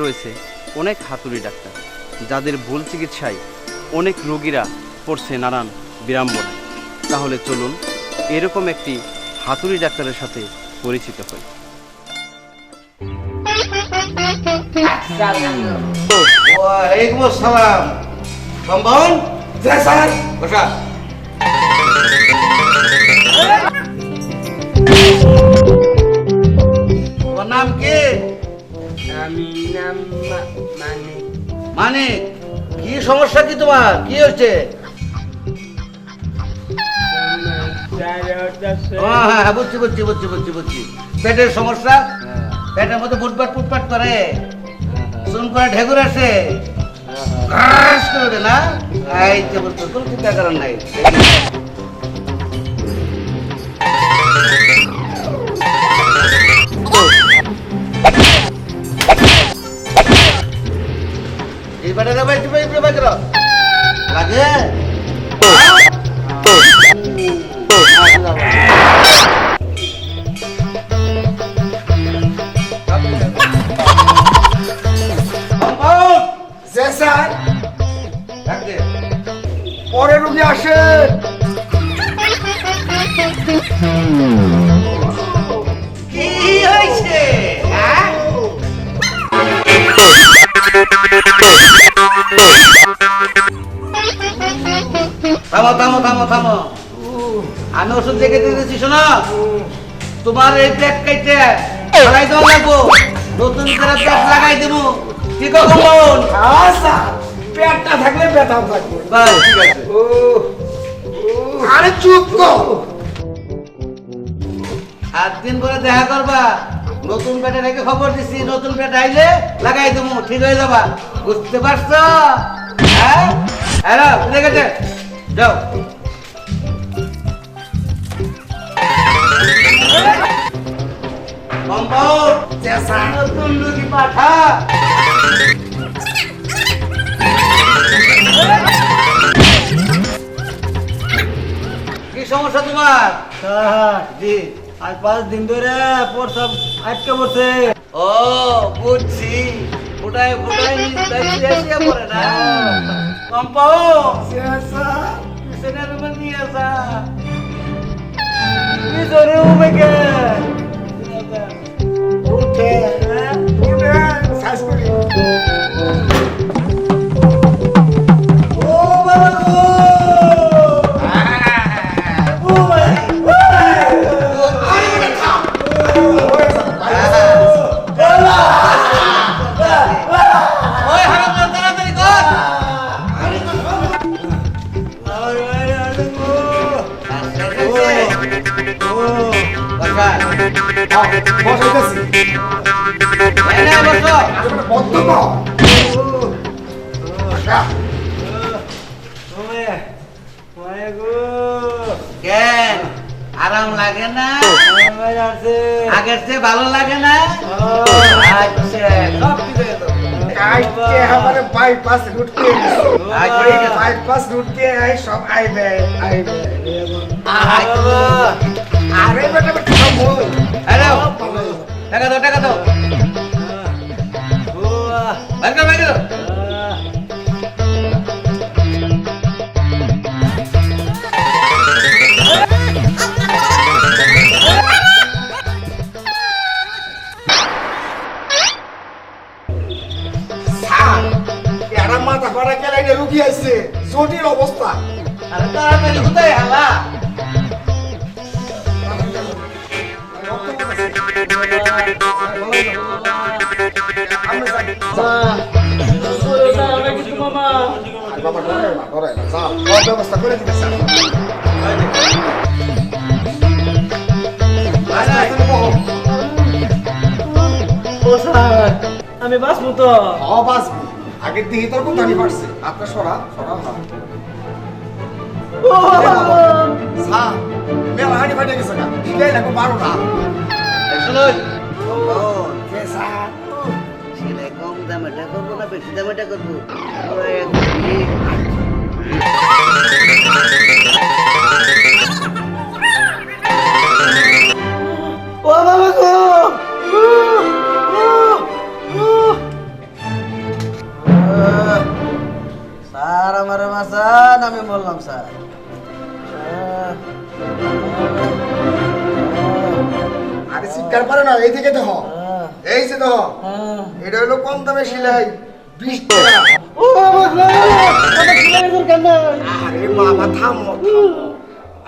রয়েছে অনেক হাতুড়ি ডাক্তার, যাদের ভুল চিকিৎসায় অনেক রোগীরা পড়ছে নানান বিড়ম্বনা। তাহলে চলুন এরকম একটি হাতুড়ি ডাক্তারের সাথে পরিচিত হই। ওয়ালাইকুম আসসালাম। বম্বন জয় স্যার, বসা। তোমার নাম কি? আমি নাম মানিক। মানিক, কি সমস্যা কি তোমার? কি হয়েছে? হ্যাঁ, বুঝছি বুঝছি বুঝছি বুঝছি বুঝছি। পেটের সমস্যা, পেটের মধ্যে ফুটপাট ফুটপাট করে, চুন করে ঢেকুর আসে, ঘাস করে ওঠে না? এই যে বলছো, কোনো চিন্তা করার নাই। এই বাড়িটা ভাই তুমি ভাই করো লাগে। পরে রুগী আসে। কি হয়েছে? থামো থামো থামো থামো, আমি ওষুধ দেখে দিয়েছি। শোনো, তোমার এই পেট কাইতে লাগাই দেওয়া লাগবো, নতুন করে পেট লাগাই দেবো। কি কখন? আচ্ছা, পেটটা থাকলে ব্যথা থাকবে। বাস, ঠিক আছে। আরে চুপ কর। 7 দিন করে দেখা করবা। নতুন পেটে রেখে খবর দিছি, নতুন পেট আইলে লাগাই দেবো, ঠিক হয়ে যাবা। বুঝতে পারছো? হ্যাঁ, হ্যালো, ঠিক আছে, যাও। কম্পাউন্ড চেষ্টা, নতুন রুগী পাঠা। কি সমস্যা তোমার? জি, আজ 5 দিন ধরে প্রসাব আটকে বসে। ও বুঝছি, ফুটায় ফুটায় নিয়ে পড়ে না। কম্পাউন্ড পিছনে রুমে নিয়ে আসা। পিছনে উঠে উঠে শ্বাস করি। ও বাবা গো! ও ভাই! ওই হারাম, তাড়াতাড়ি কর। কেন আরাম লাগে না? আগের চেয়ে ভালো লাগে না? আচ্ছা, সব ঠিক হয়ে যাবে। কাটকে हमारे बाईपास रूट के बाईपास रूट के आई सब आइबे अरे बेटा बेटा सब हो হ্যালো, টাকা দাও টাকা দাও। বাইর কর বাইর কর। এরা মাথা ফাটা কেলাইনে রুগী আইছে, জটিল অবস্থা। আরে তাড়াতাড়ি কোথায় হালা? বাবা ডরে না যাও, সব ব্যবস্থা করে দিতে স্যার। আমি বাঁচবো তো। বাঁচবি, আগের দিকে তোর কোথানি পারছে। আপনার সরা সরা স্যার মেলা হাঁটি ফাটে গেছে না, শিখাই লাগো পারো না। শুনুন, ছেলে কম দামেটা করবো না বেশি দামেটা করবো? ও বাবা গো! আমি বললাম স্যার। আরে চিৎকার পারে না, এইদিকে দেখো, এই যে দেখো, এটা হলো কম দামে সেলাই 20 টাকা। আরে বাবা থামো,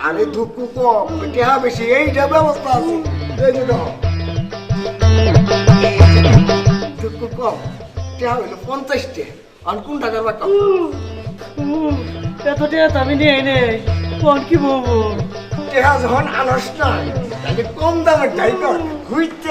আরে দুঃখ কম, টেহা বেশি, এইটা ব্যবস্থা আছে। এই যে দেখো, দুঃখ কম, টেহা হইলো 50 টাকা। আর কোন টাকার বাক্য? এত টাকা আমি নিয়ে নেই, কোন কি বলবো? টেহা যখন আনস না, তাহলে কম দামের টাইপ ঘুরতে